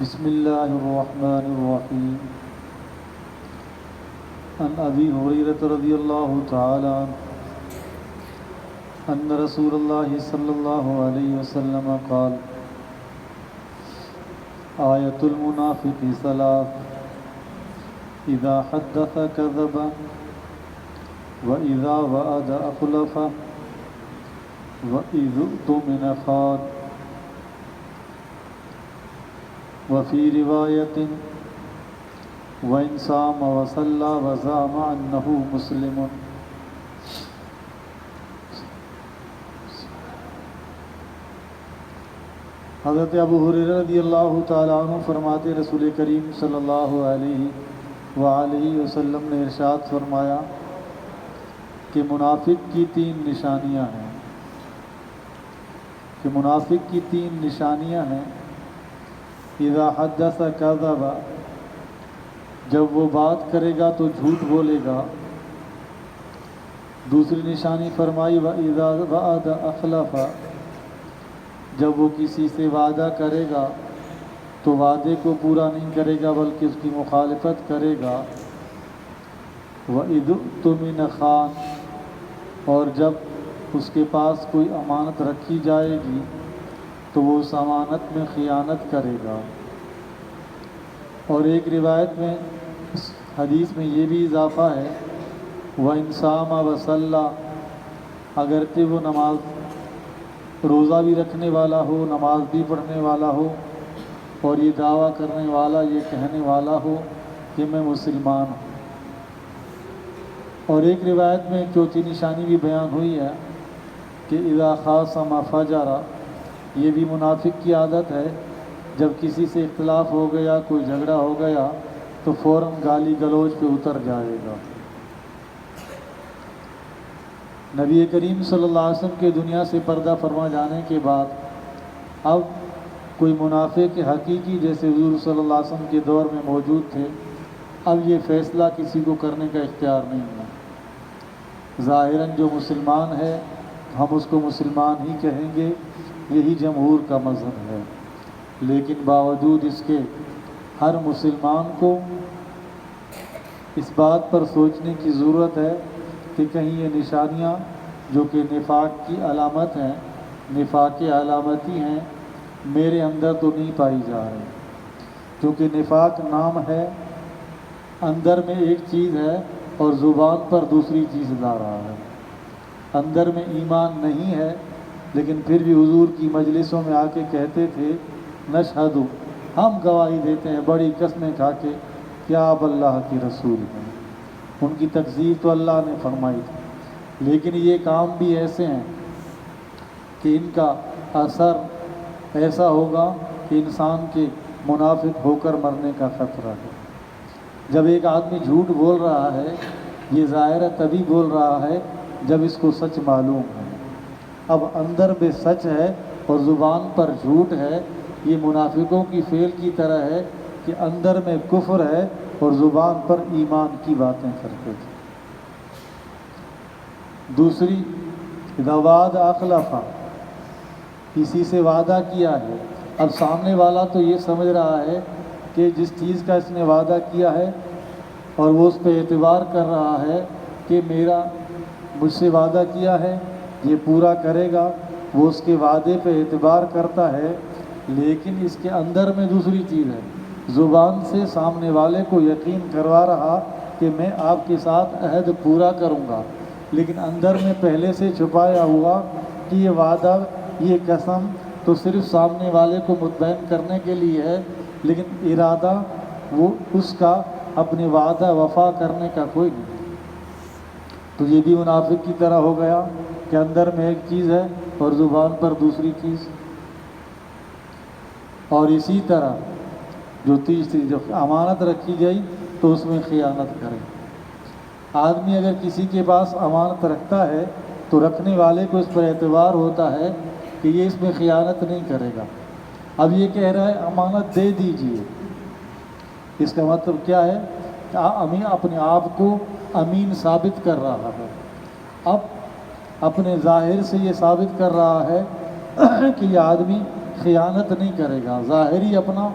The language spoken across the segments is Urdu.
بسم اللہ الرحمن الرحیم عن ابی ہریرہ رضی اللہ تعالی عنہ ان رسول اللہ صلی اللہ علیہ وسلم قال آیۃ المنافق ثلاث اذا حدث كذب واذا وعد اخلف واذا اؤتمن خان وفي رواية وإن صام وصلى وزعم أنه مسلم. حضرت ابو ہریرہ رضی اللہ تعالیٰ عنہ فرماتے رسول کریم صلی اللہ علیہ وآلہ وسلم نے ارشاد فرمایا کہ منافق کی تین نشانیاں ہیں اذا حدث کذب، جب وہ بات کرے گا تو جھوٹ بولے گا. دوسری نشانی فرمائی واذا وعد اخلف، جب وہ کسی سے وعدہ کرے گا تو وعدے کو پورا نہیں کرے گا بلکہ اس کی مخالفت کرے گا. واذا اؤتمن خان، اور جب اس کے پاس کوئی امانت رکھی جائے گی تو وہ اس امانت میں خیانت کرے گا. اور ایک روایت میں اس حدیث میں یہ بھی اضافہ ہے وَإِنْ صَامَ وَصَلَّى، اگرچہ وہ نماز روزہ بھی رکھنے والا ہو، نماز بھی پڑھنے والا ہو، اور یہ دعویٰ کرنے والا، یہ کہنے والا ہو کہ میں مسلمان ہوں. اور ایک روایت میں چوتھی نشانی بھی بیان ہوئی ہے کہ اذا خاصم فجر، یہ بھی منافق کی عادت ہے، جب کسی سے اختلاف ہو گیا، کوئی جھگڑا ہو گیا تو فوراً گالی گلوچ پہ اتر جائے گا. نبی کریم صلی اللہ علیہ وسلم کے دنیا سے پردہ فرما جانے کے بعد اب کوئی منافق حقیقی جیسے حضور صلی اللہ علیہ وسلم کے دور میں موجود تھے، اب یہ فیصلہ کسی کو کرنے کا اختیار نہیں ہے. ظاہراً جو مسلمان ہے ہم اس کو مسلمان ہی کہیں گے، یہی جمہور کا مذہب ہے، لیکن باوجود اس کے ہر مسلمان کو اس بات پر سوچنے کی ضرورت ہے کہ کہیں یہ نشانیاں جو کہ نفاق کی علامت ہیں، نفاق علامتی ہیں، میرے اندر تو نہیں پائی جا رہی. کیونکہ نفاق نام ہے، اندر میں ایک چیز ہے اور زبان پر دوسری چیز لا رہا ہے. اندر میں ایمان نہیں ہے لیکن پھر بھی حضور کی مجلسوں میں آ کے کہتے تھے نشہد، ہم گواہی دیتے ہیں بڑی قسمیں کھا کے کہ آپ اللہ کی رسول ہیں. ان کی تکذیب تو اللہ نے فرمائی تھی، لیکن یہ کام بھی ایسے ہیں کہ ان کا اثر ایسا ہوگا کہ انسان کے منافق ہو کر مرنے کا خطرہ ہے. جب ایک آدمی جھوٹ بول رہا ہے، یہ ظاہر ہے تبھی بول رہا ہے جب اس کو سچ معلوم ہے. اب اندر میں سچ ہے اور زبان پر جھوٹ ہے، یہ منافقوں کی فعل کی طرح ہے کہ اندر میں کفر ہے اور زبان پر ایمان کی باتیں کرتے تھے. دوسری اذا وعد اخلف، کسی سے وعدہ کیا ہے، اب سامنے والا تو یہ سمجھ رہا ہے کہ جس چیز کا اس نے وعدہ کیا ہے اور وہ اس پہ اعتبار کر رہا ہے کہ میرا مجھ سے وعدہ کیا ہے یہ پورا کرے گا، وہ اس کے وعدے پہ اعتبار کرتا ہے، لیکن اس کے اندر میں دوسری چیز ہے. زبان سے سامنے والے کو یقین کروا رہا کہ میں آپ کے ساتھ عہد پورا کروں گا، لیکن اندر میں پہلے سے چھپایا ہوا کہ یہ وعدہ، یہ قسم تو صرف سامنے والے کو مطمئن کرنے کے لیے ہے، لیکن ارادہ وہ اس کا اپنے وعدہ وفا کرنے کا کوئی نہیں. تو یہ بھی منافق کی طرح ہو گیا کہ اندر میں ایک چیز ہے اور زبان پر دوسری چیز. اور اسی طرح جو تیسری جو امانت رکھی گئی تو اس میں خیانت کرے. آدمی اگر کسی کے پاس امانت رکھتا ہے تو رکھنے والے کو اس پر اعتبار ہوتا ہے کہ یہ اس میں خیانت نہیں کرے گا. اب یہ کہہ رہا ہے امانت دے دیجئے، اس کا مطلب کیا ہے کہ اپنے آپ کو امین ثابت کر رہا ہے. اب اپنے ظاہر سے یہ ثابت کر رہا ہے کہ یہ آدمی خیانت نہیں کرے گا، ظاہری اپنا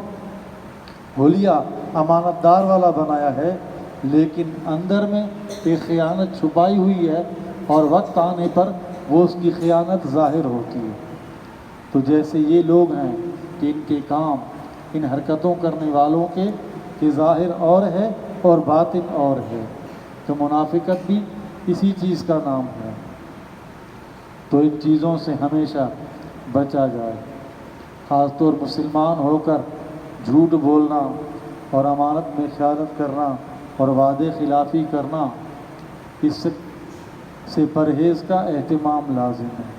حلیہ امانت دار والا بنایا ہے، لیکن اندر میں ایک خیانت چھپائی ہوئی ہے، اور وقت آنے پر وہ اس کی خیانت ظاہر ہوتی ہے۔ تو جیسے یہ لوگ ہیں کہ ان کے کام ان حرکتوں کرنے والوں کے ظاہر اور ہے اور باطن اور ہے، تو منافقت بھی اسی چیز کا نام ہے۔ تو ان چیزوں سے ہمیشہ بچا جائے، خاص طور مسلمان ہو کر جھوٹ بولنا اور امانت میں خیانت کرنا اور وعدے خلافی کرنا، اس سے پرہیز کا اہتمام لازم ہے۔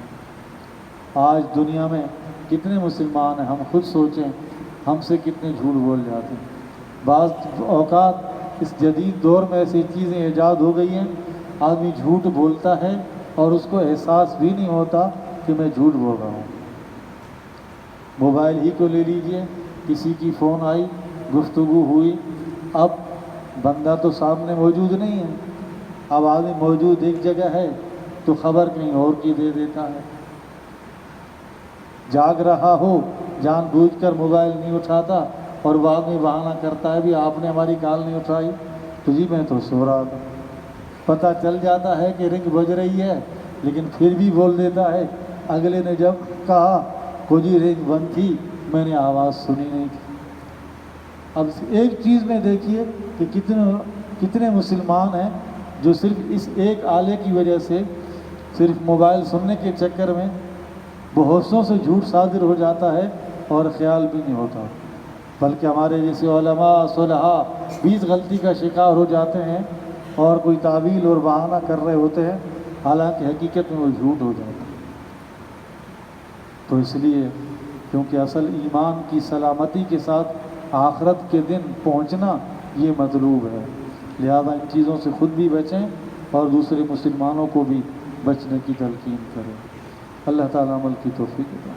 آج دنیا میں کتنے مسلمان ہیں، ہم خود سوچیں ہم سے کتنے جھوٹ بول جاتے ہیں۔ بعض اوقات اس جدید دور میں ایسی چیزیں ایجاد ہو گئی ہیں، آدمی جھوٹ بولتا ہے اور اس کو احساس بھی نہیں ہوتا کہ میں جھوٹ بول رہا ہوں۔ موبائل ہی کو لے لیجئے، کسی کی فون آئی، گفتگو ہوئی، اب بندہ تو سامنے موجود نہیں ہے، اب آدمی موجود ایک جگہ ہے تو خبر کہیں اور کی دے دیتا ہے۔ جاگ رہا ہو، جان بوجھ کر موبائل نہیں اٹھاتا، اور بعد میں بہانہ کرتا ہے بھی آپ نے ہماری کال نہیں اٹھائی، تو جی میں تو سو رہا تھا۔ پتہ چل جاتا ہے کہ رنگ بج رہی ہے، لیکن پھر بھی بول دیتا ہے اگلے نے جب کہا وہ جی رنگ بند تھی، میں نے آواز سنی نہیں تھی۔ اب ایک چیز میں دیکھیے کہ کتنے مسلمان ہیں جو صرف اس ایک آلے کی وجہ سے، صرف موبائل سننے کے چکر میں بہتوں سے جھوٹ صادر ہو جاتا ہے اور خیال بھی نہیں ہوتا، بلکہ ہمارے جیسے علماء صلحاء بھی اس غلطی کا شکار ہو جاتے ہیں اور کوئی تعویل اور بہانہ کر رہے ہوتے ہیں، حالانکہ حقیقت میں وہ جھوٹ ہو جاتا ہے۔ تو اس لیے کیونکہ اصل ایمان کی سلامتی کے ساتھ آخرت کے دن پہنچنا یہ مطلوب ہے، لہذا ان چیزوں سے خود بھی بچیں اور دوسرے مسلمانوں کو بھی بچنے کی تلقین کریں۔ اللہ تعالیٰ عمل کی توفیق دے۔